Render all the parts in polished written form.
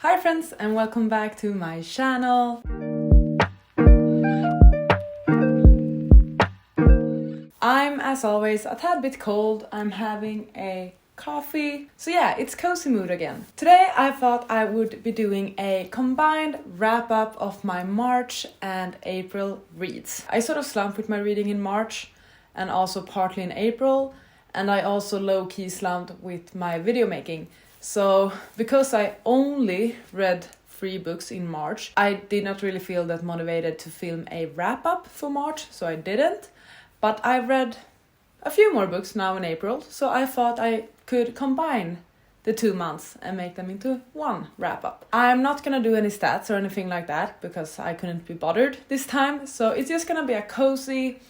Hi friends and welcome back to my channel. I'm as always a tad bit cold. I'm having a coffee. So yeah, it's cozy mood again. Today I thought I would be doing a combined wrap up of my March and April reads. I sort of slumped with my reading in March and also partly in April, and I also low-key slumped with my video making. So because I only read 3 books in March, I did not really feel that motivated to film a wrap up for March, so I didn't. But I read a few more books now in April, so I thought I could combine the 2 months and make them into one wrap up. I'm not gonna do any stats or anything like that because I couldn't be bothered this time, so it's just gonna be a cozy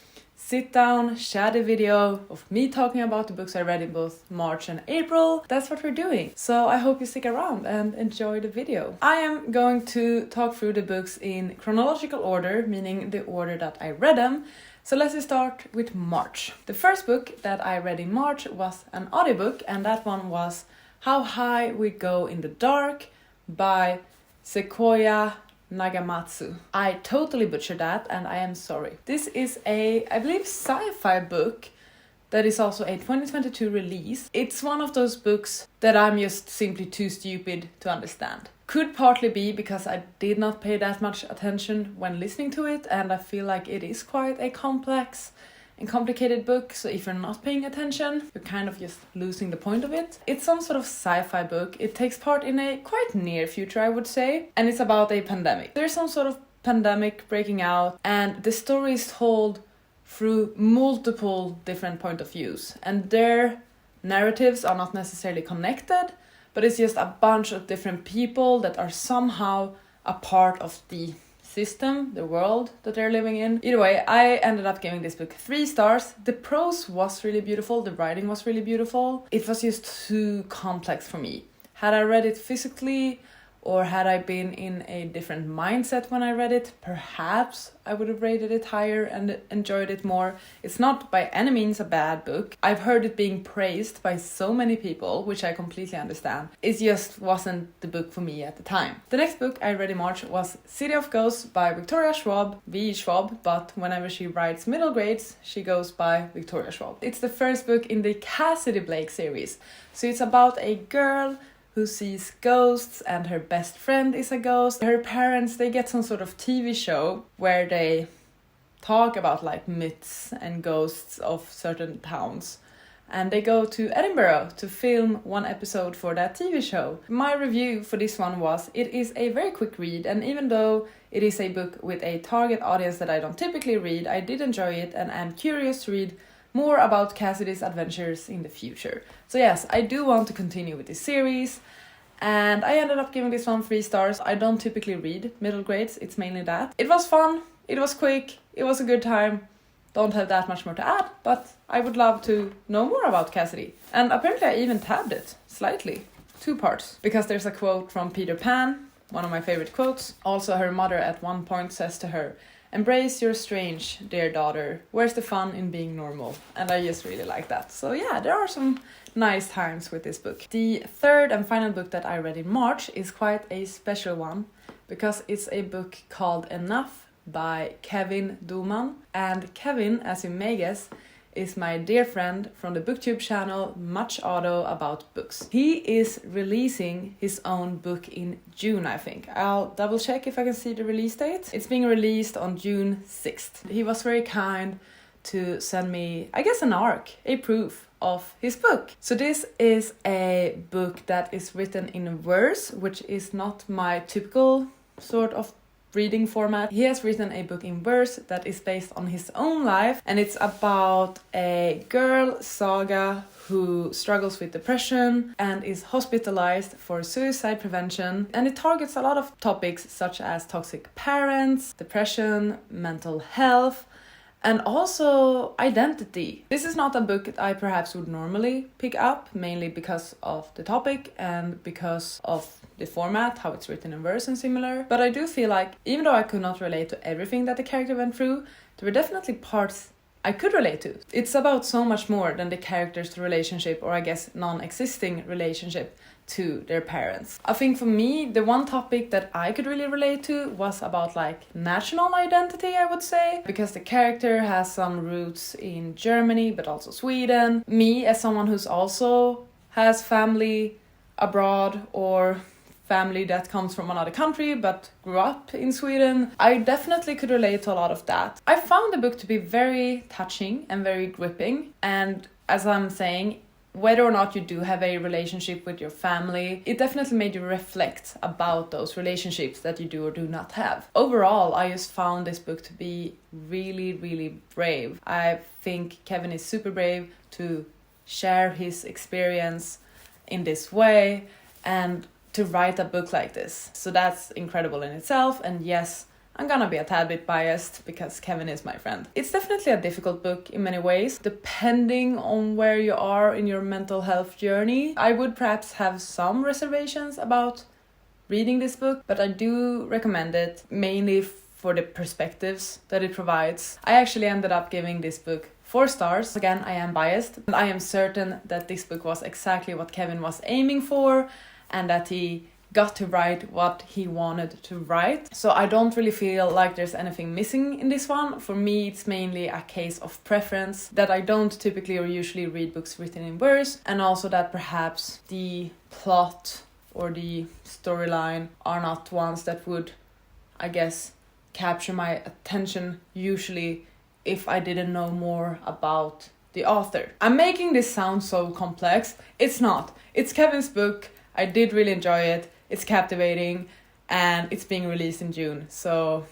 sit down, chatty video of me talking about the books I read in both March and April. That's what we're doing. So I hope you stick around and enjoy the video. I am going to talk through the books in chronological order, meaning the order that I read them. So let's start with March. The first book that I read in March was an audiobook, and that one was How High We Go in the Dark by Sequoia Nagamatsu. I totally butchered that and I am sorry. This is a, I believe, sci-fi book that is also a 2022 release. It's one of those books that I'm just simply too stupid to understand. Could partly be because I did not pay that much attention when listening to it, and I feel like it is quite a complex and complicated book, so if you're not paying attention, you're kind of just losing the point of it. It's some sort of sci-fi book. It takes part in a quite near future, I would say, and it's about a pandemic. There's some sort of pandemic breaking out, and the story is told through multiple different point of views, and their narratives are not necessarily connected, but it's just a bunch of different people that are somehow a part of the system, the world that they're living in. Either way, I ended up giving this book 3 stars. The prose was really beautiful, the writing was really beautiful. It was just too complex for me. Had I read it physically, or had I been in a different mindset when I read it, perhaps I would have rated it higher and enjoyed it more. It's not by any means a bad book. I've heard it being praised by so many people, which I completely understand. It just wasn't the book for me at the time. The next book I read in March was City of Ghosts by Victoria Schwab, V. Schwab, but whenever she writes middle grades, she goes by Victoria Schwab. It's the first book in the Cassidy Blake series. So it's about a girl who sees ghosts, and her best friend is a ghost. Her parents, they get some sort of TV show where they talk about like myths and ghosts of certain towns. And they go to Edinburgh to film one episode for that TV show. My review for this one was, it is a very quick read, and even though it is a book with a target audience that I don't typically read, I did enjoy it and am curious to read more about Cassidy's adventures in the future. So yes, I do want to continue with this series, and I ended up giving this one 3 stars. I don't typically read middle grades, it's mainly that. It was fun, it was quick, it was a good time. Don't have that much more to add, but I would love to know more about Cassidy. And apparently I even tabbed it, slightly, 2 parts. Because there's a quote from Peter Pan, one of my favorite quotes. Also her mother at one point says to her, "Embrace your strange, dear daughter. Where's the fun in being normal?" And I just really like that. So yeah, there are some nice times with this book. The third and final book that I read in March is quite a special one, because it's a book called Enough by Kevin Duman. And Kevin, as you may guess, is my dear friend from the booktube channel Much Auto About Books. He is releasing his own book in June, I think. I'll double check if I can see the release date. It's being released on June 6th. He was very kind to send me, I guess, an ARC, a proof of his book. So this is a book that is written in verse, which is not my typical sort of reading format. He has written a book in verse that is based on his own life, and it's about a girl, Saga, who struggles with depression and is hospitalized for suicide prevention. And it targets a lot of topics such as toxic parents, depression, mental health, and also identity. This is not a book that I perhaps would normally pick up, mainly because of the topic and because of the format, how it's written in verse and similar. But I do feel like, even though I could not relate to everything that the character went through, there were definitely parts I could relate to. It's about so much more than the character's relationship, or I guess non-existing relationship to their parents. I think for me, the one topic that I could really relate to was about like national identity, I would say, because the character has some roots in Germany, but also Sweden. Me, as someone who's also has family abroad or family that comes from another country but grew up in Sweden, I definitely could relate to a lot of that. I found the book to be very touching and very gripping, and as I'm saying, whether or not you do have a relationship with your family, it definitely made you reflect about those relationships that you do or do not have. Overall, I just found this book to be really, really brave. I think Kevin is super brave to share his experience in this way and to write a book like this. So that's incredible in itself, and yes, I'm gonna be a tad bit biased because Kevin is my friend. It's definitely a difficult book in many ways, depending on where you are in your mental health journey. I would perhaps have some reservations about reading this book, but I do recommend it, mainly for the perspectives that it provides. I actually ended up giving this book 4 stars. Again, I am biased, and I am certain that this book was exactly what Kevin was aiming for, and that he got to write what he wanted to write. So I don't really feel like there's anything missing in this one. For me, it's mainly a case of preference, that I don't typically or usually read books written in verse, and also that perhaps the plot or the storyline are not ones that would, I guess, capture my attention usually if I didn't know more about the author. I'm making this sound so complex. It's not. It's Kevin's book. I did really enjoy it. It's captivating, and it's being released in June, so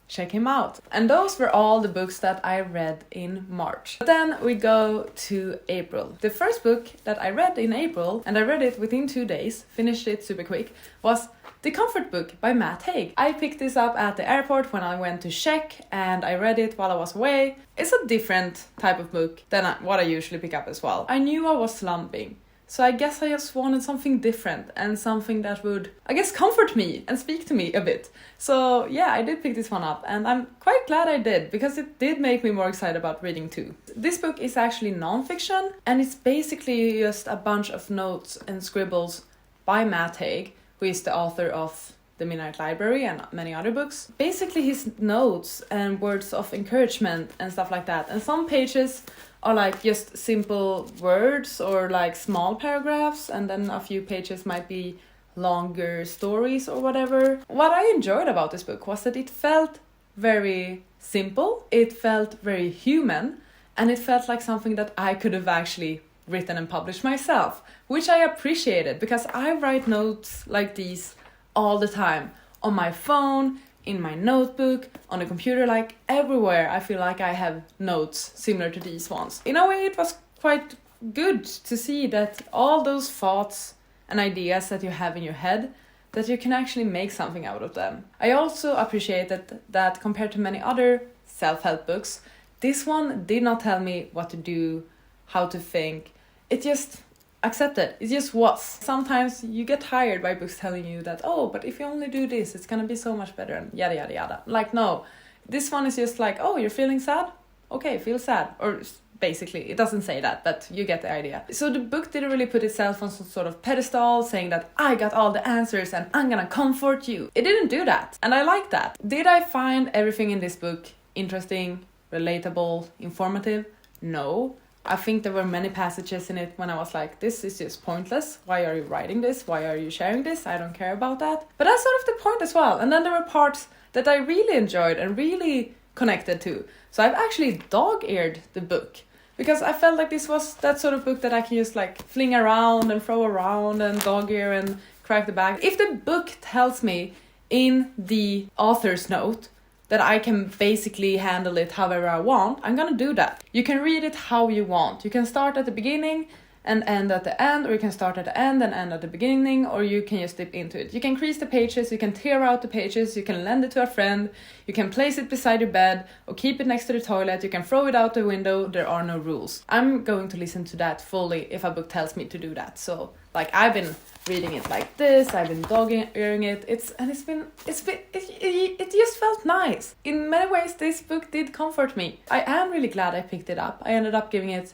check him out. And those were all the books that I read in March. But then we go to April. The first book that I read in April, and I read it within 2 days, finished it super quick, was The Comfort Book by Matt Haig. I picked this up at the airport when I went to Czech, and I read it while I was away. It's a different type of book than what I usually pick up as well. I knew I was slumping, so I guess I just wanted something different and something that would, I guess, comfort me and speak to me a bit. So yeah, I did pick this one up, and I'm quite glad I did, because it did make me more excited about reading too. This book is actually nonfiction, and it's basically just a bunch of notes and scribbles by Matt Haig, who is the author of The Midnight Library and many other books. Basically his notes and words of encouragement and stuff like that. And some pages are like just simple words or like small paragraphs, and then a few pages might be longer stories or whatever. What I enjoyed about this book was that it felt very simple, it felt very human, and it felt like something that I could have actually written and published myself, which I appreciated, because I write notes like these all the time, on my phone, in my notebook, on the computer, like everywhere. I feel like I have notes similar to these ones. In a way, it was quite good to see that all those thoughts and ideas that you have in your head, that you can actually make something out of them. I also appreciated that compared to many other self-help books, this one did not tell me what to do, how to think. It just accepted. It just was. Sometimes you get tired by books telling you that, oh, but if you only do this, it's gonna be so much better, and yada yada yada. Like, no, this one is just like, oh, you're feeling sad? Okay, feel sad. Or basically, it doesn't say that, but you get the idea. So the book didn't really put itself on some sort of pedestal saying that I got all the answers and I'm gonna comfort you. It didn't do that, and I like that. Did I find everything in this book interesting, relatable, informative? No. I think there were many passages in it when I was like, this is just pointless. Why are you writing this? Why are you sharing this? I don't care about that. But that's sort of the point as well. And then there were parts that I really enjoyed and really connected to. So I've actually dog-eared the book, because I felt like this was that sort of book that I can just like fling around and throw around and dog-ear and crack the back. If the book tells me in the author's note that I can basically handle it however I want, I'm gonna do that. You can read it how you want. You can start at the beginning and end at the end, or you can start at the end and end at the beginning, or you can just dip into it. You can crease the pages, you can tear out the pages, you can lend it to a friend, you can place it beside your bed, or keep it next to the toilet, you can throw it out the window. There are no rules. I'm going to listen to that fully if a book tells me to do that. So, like, I've been reading it like this, I've been dog-earing it, it just felt nice. In many ways, this book did comfort me. I am really glad I picked it up. I ended up giving it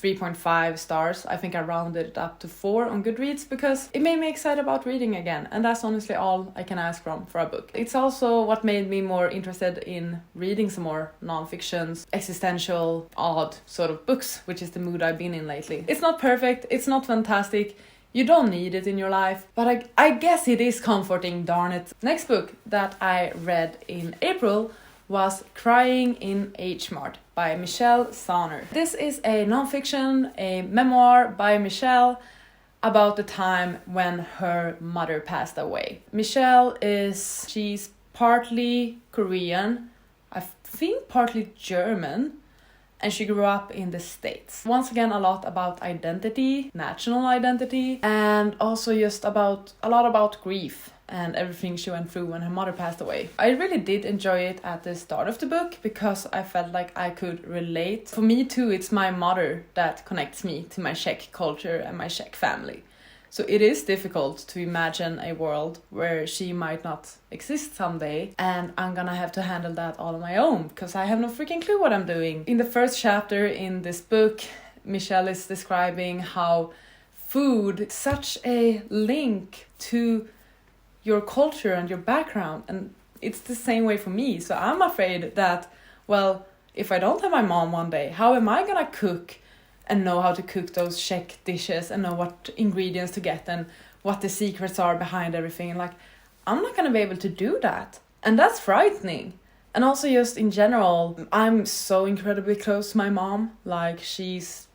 3.5 stars. I think I rounded it up to 4 on Goodreads because it made me excited about reading again, and that's honestly all I can ask for a book. It's also what made me more interested in reading some more nonfictions, existential, odd sort of books, which is the mood I've been in lately. It's not perfect, it's not fantastic, you don't need it in your life, but I guess it is comforting, darn it. Next book that I read in April was Crying in H Mart by Michelle Sonner. This is a nonfiction, a memoir by Michelle about the time when her mother passed away. She's partly Korean, I think partly German, and she grew up in the States. Once again, a lot about identity, national identity, and also just a lot about grief and everything she went through when her mother passed away. I really did enjoy it at the start of the book because I felt like I could relate. For me too, it's my mother that connects me to my Czech culture and my Czech family. So it is difficult to imagine a world where she might not exist someday and I'm gonna have to handle that all on my own because I have no freaking clue what I'm doing. In the first chapter in this book, Michelle is describing how food is such a link to your culture and your background, and it's the same way for me. So I'm afraid that, well, if I don't have my mom one day, how am I gonna cook and know how to cook those Czech dishes and know what ingredients to get and what the secrets are behind everything? And like, I'm not gonna be able to do that, and that's frightening. And also just in general, I'm so incredibly close to my mom. Like, she's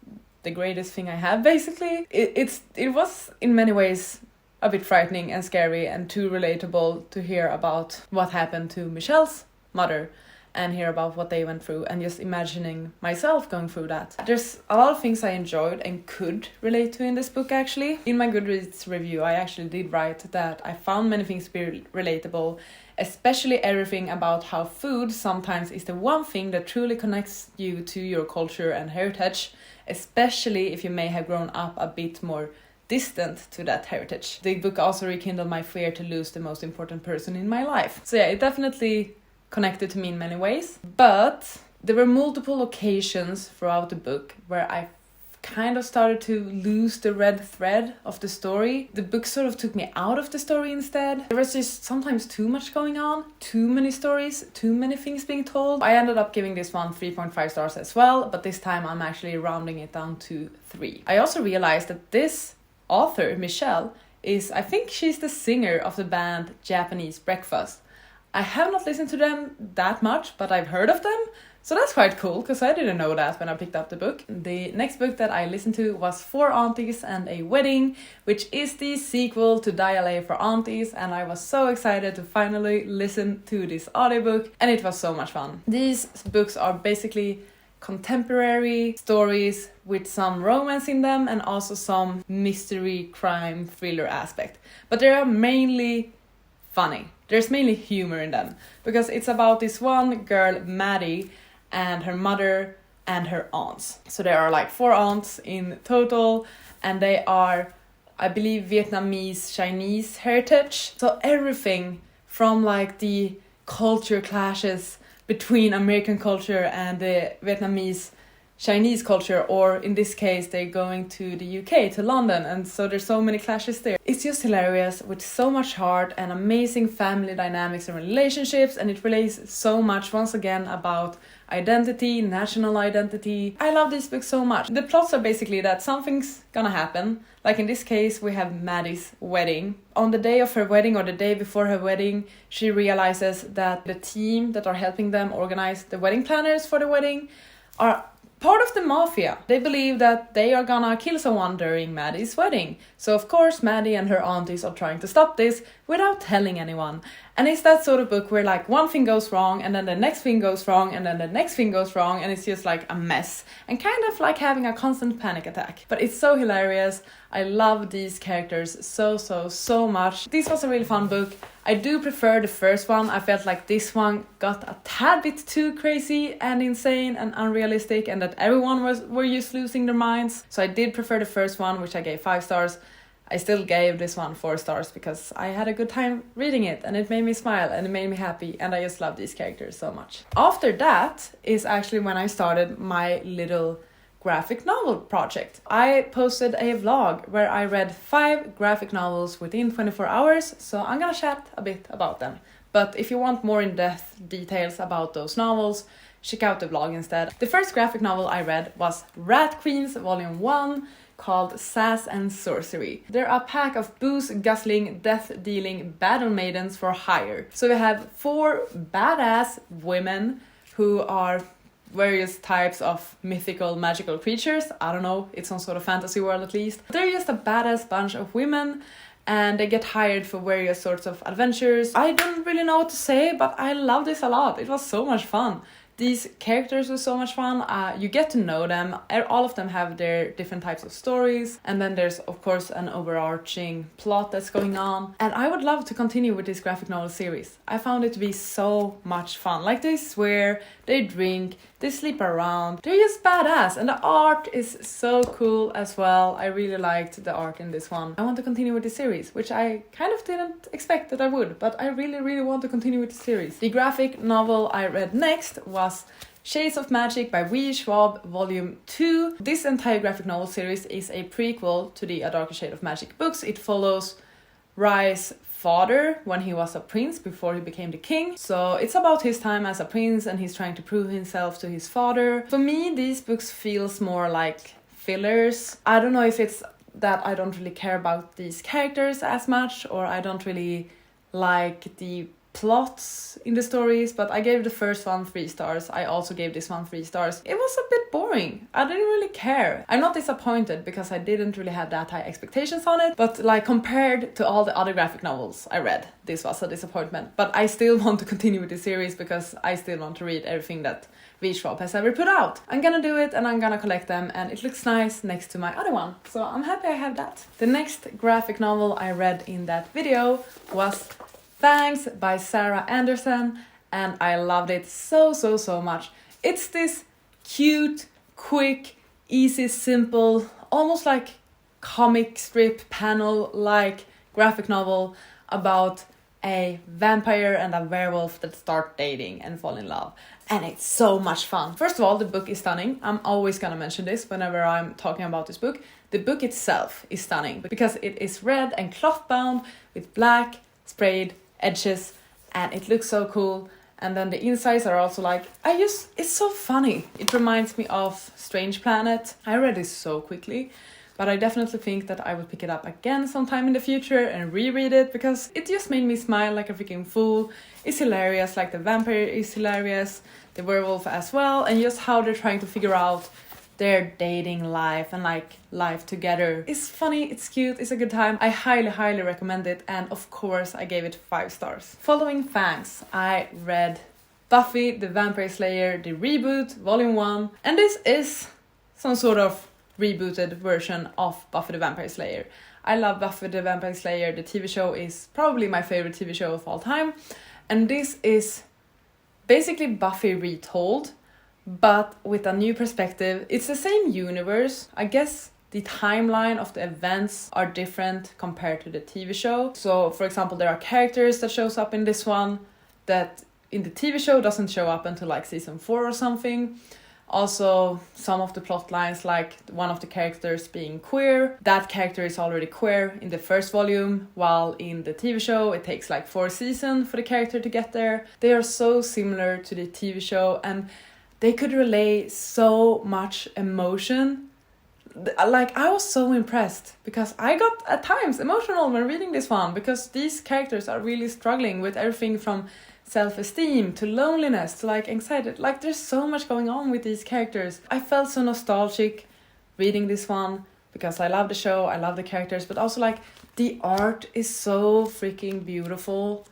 the greatest thing I have, basically. It was in many ways a bit frightening and scary and too relatable to hear about what happened to Michelle's mother and hear about what they went through and just imagining myself going through that. There's a lot of things I enjoyed and could relate to in this book actually. In my Goodreads review, I actually did write that I found many things to be relatable, especially everything about how food sometimes is the one thing that truly connects you to your culture and heritage, especially if you may have grown up a bit more distant to that heritage. The book also rekindled my fear to lose the most important person in my life. So yeah, it definitely connected to me in many ways. But there were multiple occasions throughout the book where I kind of started to lose the red thread of the story. The book sort of took me out of the story instead. There was just sometimes too much going on, too many stories, too many things being told. I ended up giving this one 3.5 stars as well, but this time I'm actually rounding it down to 3. I also realized that this author, Michelle, I think she's the singer of the band Japanese Breakfast. I have not listened to them that much, but I've heard of them, so that's quite cool, because I didn't know that when I picked up the book. The next book that I listened to was 4 Aunties and a Wedding, which is the sequel to Dial A for Aunties, and I was so excited to finally listen to this audiobook, and it was so much fun. These books are basically contemporary stories with some romance in them and also some mystery crime thriller aspect, but they are mainly funny. There's mainly humor in them because it's about this one girl, Maddie, and her mother and her aunts. So there are like 4 aunts in total, and they are, I believe, Vietnamese Chinese heritage. So everything from like the culture clashes between American culture and the Vietnamese Chinese culture, or in this case they're going to the UK, to London, and so there's so many clashes there. It's just hilarious with so much heart and amazing family dynamics and relationships, and it relates so much once again about identity, national identity. I love this book so much. The plots are basically that something's gonna happen. Like in this case, we have Maddie's wedding. On the day of her wedding or the day before her wedding, she realizes that the team that are helping them organize the wedding planners for the wedding are part of the mafia. They believe that they are gonna kill someone during Maddie's wedding. So of course Maddie and her aunties are trying to stop this without telling anyone. And it's that sort of book where like one thing goes wrong and then the next thing goes wrong and then the next thing goes wrong, and it's just like a mess and kind of like having a constant panic attack. But it's so hilarious. I love these characters so much. This was a really fun book. I do prefer the first one. I felt like this one got a tad bit too crazy and insane and unrealistic, and that everyone were just losing their minds. So I did prefer the first one, which I gave 5 stars. I still gave this one 4 stars because I had a good time reading it and it made me smile and it made me happy, and I just love these characters so much. After that is actually when I started my little graphic novel project. I posted a vlog where I read 5 graphic novels within 24 hours, so I'm gonna chat a bit about them. But if you want more in-depth details about those novels, check out the vlog instead. The first graphic novel I read was Rat Queens Volume 1, called Sass and Sorcery. They're a pack of booze-guzzling, death-dealing battle maidens for hire. So we have 4 badass women who are various types of mythical, magical creatures. I don't know, it's some sort of fantasy world at least. They're just a badass bunch of women and they get hired for various sorts of adventures. I don't really know what to say, but I love this a lot. It was so much fun. These characters were so much fun. You get to know them. All of them have their different types of stories. And then there's, of course, an overarching plot that's going on. And I would love to continue with this graphic novel series. I found it to be so much fun. Like, they swear, they drink, they sleep around. They're just badass. And the art is so cool as well. I really liked the art in this one. I want to continue with the series, which I kind of didn't expect that I would. But I really want to continue with the series. The graphic novel I read next was Shades of Magic by V. Schwab Volume 2. This entire graphic novel series is a prequel to the A Darker Shade of Magic books. It follows Rai's father when he was a prince before he became the king. So it's about his time as a prince and he's trying to prove himself to his father. For me, these books feels more like fillers. I don't know if it's that I don't really care about these characters as much, or I don't really like the plots in the stories, but I gave the first one 3 stars. I also gave this one 3 stars. It was a bit boring. I didn't really care. I'm not disappointed because I didn't really have that high expectations on it, but like compared to all the other graphic novels I read, this was a disappointment. But I still want to continue with the series because I still want to read everything that V. Schwab has ever put out. I'm gonna do it and I'm gonna collect them, and it looks nice next to my other one. So I'm happy I have that. The next graphic novel I read in that video was Fangs by Sarah Anderson, and I loved it so much. It's this cute, quick, easy, simple, almost like comic strip panel like graphic novel about a vampire and a werewolf that start dating and fall in love. And it's so much fun. First of all, the book is stunning. I'm always gonna mention this whenever I'm talking about this book. The book itself is stunning because it is red and cloth bound with black sprayed edges, and it looks so cool. And then the insides are also like, it's so funny. It reminds me of Strange Planet. I read this so quickly, but I definitely think that I will pick it up again sometime in the future and reread it because it just made me smile like a freaking fool. It's hilarious, like the vampire is hilarious, the werewolf as well, and just how they're trying to figure out their dating life and like life together. It's funny, it's cute, it's a good time. I highly recommend it, and of course I gave it 5 stars. Following Fangs, I read Buffy the Vampire Slayer, the reboot, Volume 1, and this is some sort of rebooted version of Buffy the Vampire Slayer. I love Buffy the Vampire Slayer. The TV show is probably my favorite TV show of all time, and this is basically Buffy retold, but with a new perspective. It's the same universe. I guess the timeline of the events are different compared to the TV show. So, for example, there are characters that shows up in this one that in the TV show doesn't show up until like season 4 or something. Also, some of the plot lines, like one of the characters being queer, that character is already queer in the first volume, while in the TV show it takes like 4 seasons for the character to get there. They are so similar to the TV show, and they could relay so much emotion. Like, I was so impressed because I got at times emotional when reading this one because these characters are really struggling with everything from self-esteem to loneliness to like anxiety. Like, there's so much going on with these characters. I felt so nostalgic reading this one because I love the show, I love the characters, but also like the art is so freaking beautiful.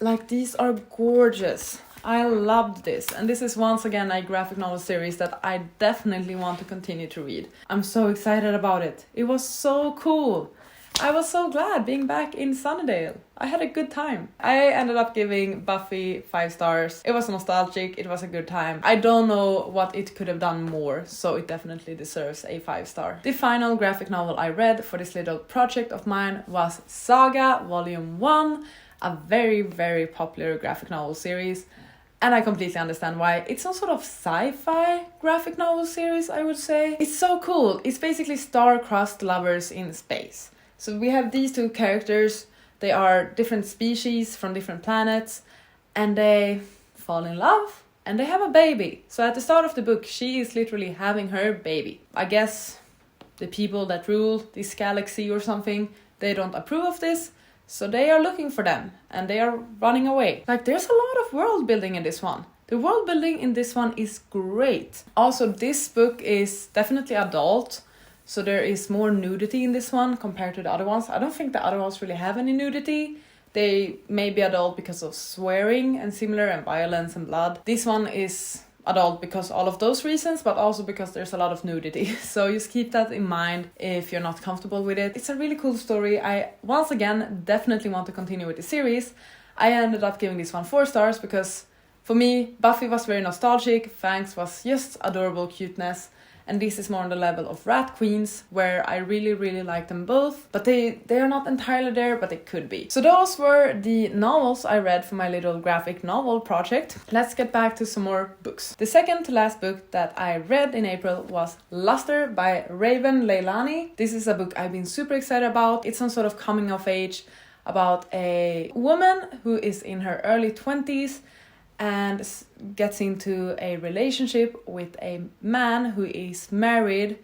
Like, these are gorgeous. I loved this, and this is once again a graphic novel series that I definitely want to continue to read. I'm so excited about it. It was so cool. I was so glad being back in Sunnydale. I had a good time. I ended up giving Buffy 5 stars. It was nostalgic, it was a good time. I don't know what it could have done more, so it definitely deserves a 5 star. The final graphic novel I read for this little project of mine was Saga Volume 1, a very popular graphic novel series. And I completely understand why. It's some sort of sci-fi graphic novel series, I would say. It's so cool. It's basically star-crossed lovers in space. So we have these two characters. They are different species from different planets. And they fall in love. And they have a baby. So at the start of the book, she is literally having her baby. I guess the people that rule this galaxy or something, they don't approve of this. So they are looking for them and they are running away. Like, there's a lot of world building in this one. The world building in this one is great. Also, this book is definitely adult. So there is more nudity in this one compared to the other ones. I don't think the other ones really have any nudity. They may be adult because of swearing and similar and violence and blood. This one is adult because all of those reasons, but also because there's a lot of nudity. So just keep that in mind if you're not comfortable with it. It's a really cool story. I, once again, definitely want to continue with the series. I ended up giving this one 4 stars because for me, Buffy was very nostalgic, Fangs was just adorable cuteness, and this is more on the level of Rat Queens, where I really, really like them both. But they are not entirely there, but they could be. So those were the novels I read for my little graphic novel project. Let's get back to some more books. The second to last book that I read in April was Luster by Raven Leilani. This is a book I've been super excited about. It's some sort of coming of age about a woman who is in her early 20s and gets into a relationship with a man who is married,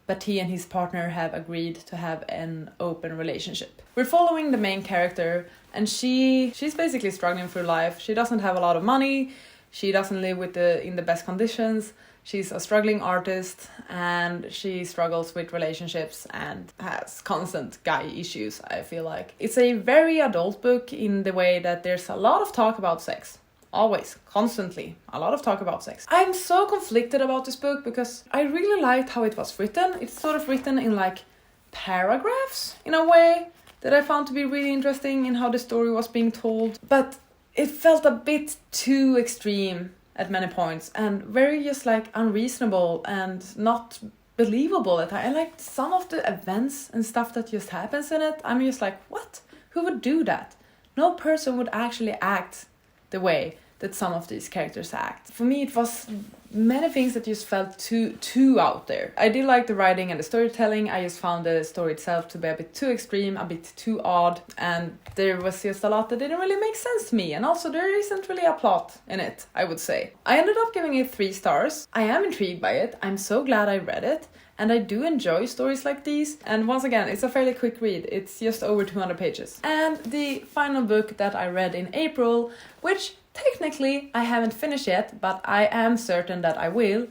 but he and his partner have agreed to have an open relationship. We're following the main character, and she's basically struggling through life. She doesn't have a lot of money, she doesn't live in the best conditions, she's a struggling artist, and she struggles with relationships and has constant guy issues, I feel like. It's a very adult book in the way that there's a lot of talk about sex. Always, constantly, a lot of talk about sex. I'm so conflicted about this book because I really liked how it was written. It's sort of written in like paragraphs in a way that I found to be really interesting in how the story was being told. But it felt a bit too extreme at many points and very just like unreasonable and not believable at times. And like some of the events and stuff that just happens in it, I'm just like, what? Who would do that? No person would actually act the way that some of these characters act. For me, it was many things that just felt too out there. I did like the writing and the storytelling. I just found the story itself to be a bit too extreme, a bit too odd, and there was just a lot that didn't really make sense to me. And also, there isn't really a plot in it, I would say. I ended up giving it 3 stars. I am intrigued by it. I'm so glad I read it. And I do enjoy stories like these. And once again, it's a fairly quick read. It's just over 200 pages. And the final book that I read in April, which technically I haven't finished yet, but I am certain that I will,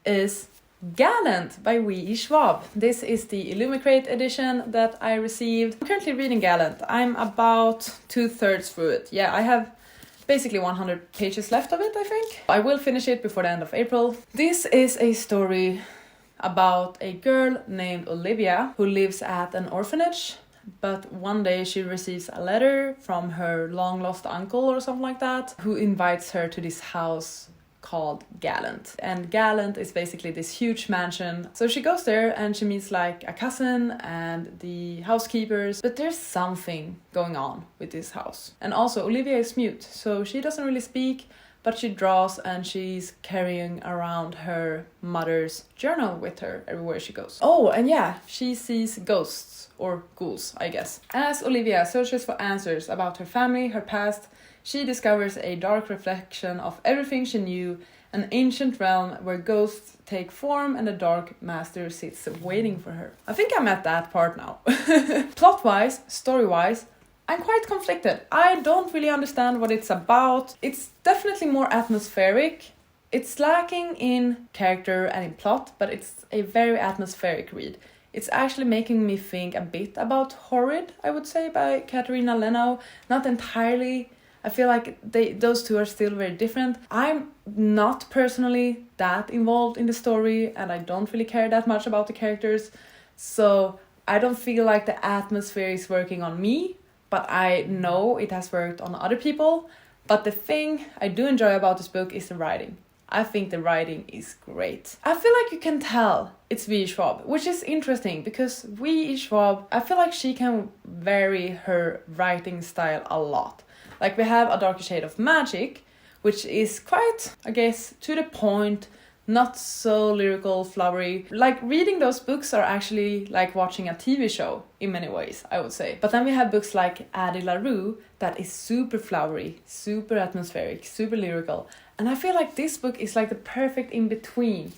is Gallant by W.E. Schwab. This is the Illumicrate edition that I received. I'm currently reading Gallant. I'm about 2/3 through it. Yeah, I have basically 100 pages left of it, I think. I will finish it before the end of April. This is a story about a girl named Olivia who lives at an orphanage, but one day she receives a letter from her long lost uncle or something like that, who invites her to this house called Gallant. And Gallant is basically this huge mansion. So she goes there and she meets like a cousin and the housekeepers, but there's something going on with this house. And also Olivia is mute, so she doesn't really speak, but she draws and she's carrying around her mother's journal with her everywhere she goes. Oh, and yeah, she sees ghosts, or ghouls, I guess. As Olivia searches for answers about her family, her past, she discovers a dark reflection of everything she knew, an ancient realm where ghosts take form and the Dark Master sits waiting for her. I think I'm at that part now. Plot-wise, story-wise, I'm quite conflicted. I don't really understand what it's about. It's definitely more atmospheric. It's lacking in character and in plot, but it's a very atmospheric read. It's actually making me think a bit about Horrid, I would say, by Katerina Leno. Not entirely. I feel like those two are still very different. I'm not personally that involved in the story, and I don't really care that much about the characters. So I don't feel like the atmosphere is working on me, but I know it has worked on other people. But the thing I do enjoy about this book is the writing. I think the writing is great. I feel like you can tell it's V. Schwab, which is interesting because V. Schwab, I feel like she can vary her writing style a lot. Like we have A Darker Shade of Magic, which is quite, I guess, to the point, not so lyrical, flowery. Like, reading those books are actually like watching a TV show in many ways, I would say. But then we have books like Addie LaRue that is super flowery, super atmospheric, super lyrical. And I feel like this book is like the perfect in-between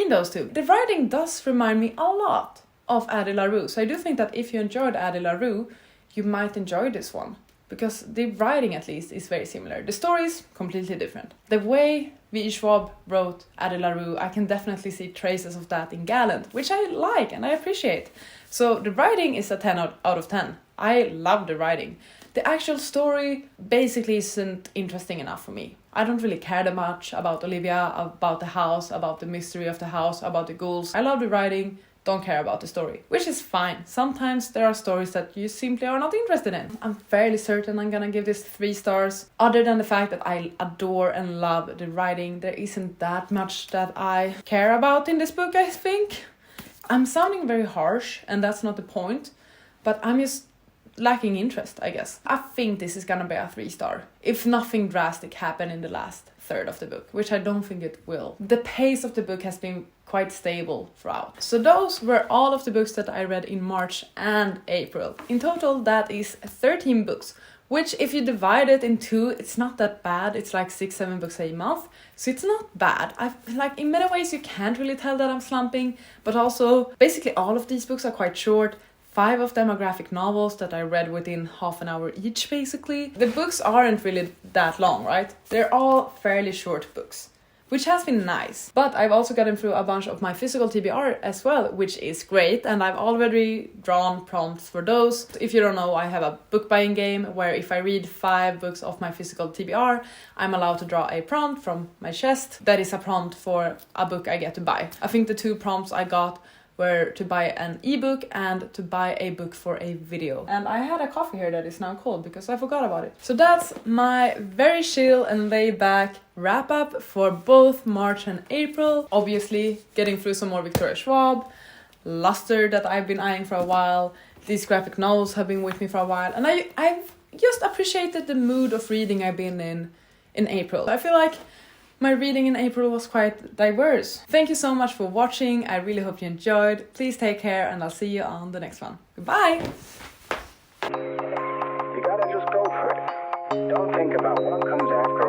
those two. The writing does remind me a lot of Addie LaRue. So I do think that if you enjoyed Addie LaRue, you might enjoy this one. Because the writing, at least, is very similar. The story is completely different. The way V. Schwab wrote Addie LaRue, I can definitely see traces of that in Gallant, which I like and I appreciate. So the writing is a 10 out of 10. I love the writing. The actual story basically isn't interesting enough for me. I don't really care that much about Olivia, about the house, about the mystery of the house, about the ghouls. I love the writing. Don't care about the story, which is fine. Sometimes there are stories that you simply are not interested in. I'm fairly certain I'm gonna give this 3 stars. Other than the fact that I adore and love the writing, there isn't that much that I care about in this book, I think. I'm sounding very harsh, and that's not the point, but I'm just lacking interest, I guess. I think this is gonna be a 3 star, if nothing drastic happened in the last third of the book, which I don't think it will. The pace of the book has been quite stable throughout. So those were all of the books that I read in March and April. In total, that is 13 books, which if you divide it in 2, it's not that bad. It's like 6-7 books a month, so it's not bad. I like, in many ways you can't really tell that I'm slumping, but also basically all of these books are quite short. 5 of them are graphic novels that I read within half an hour each, basically. The books aren't really that long, right? They're all fairly short books, which has been nice. But I've also gotten through a bunch of my physical TBR as well, which is great, and I've already drawn prompts for those. If you don't know, I have a book buying game where if I read 5 books of my physical TBR, I'm allowed to draw a prompt from my chest. That is a prompt for a book I get to buy. I think the 2 prompts I got were to buy an ebook and to buy a book for a video. And I had a coffee here that is now cold because I forgot about it. So that's my very chill and laid back wrap up for both March and April. Obviously, getting through some more Victoria Schwab, Luster that I've been eyeing for a while. These graphic novels have been with me for a while. And I've just appreciated the mood of reading I've been in April. I feel like my reading in April was quite diverse. Thank you so much for watching. I really hope you enjoyed. Please take care and I'll see you on the next one. Goodbye! You gotta just go for it. Don't think about what comes after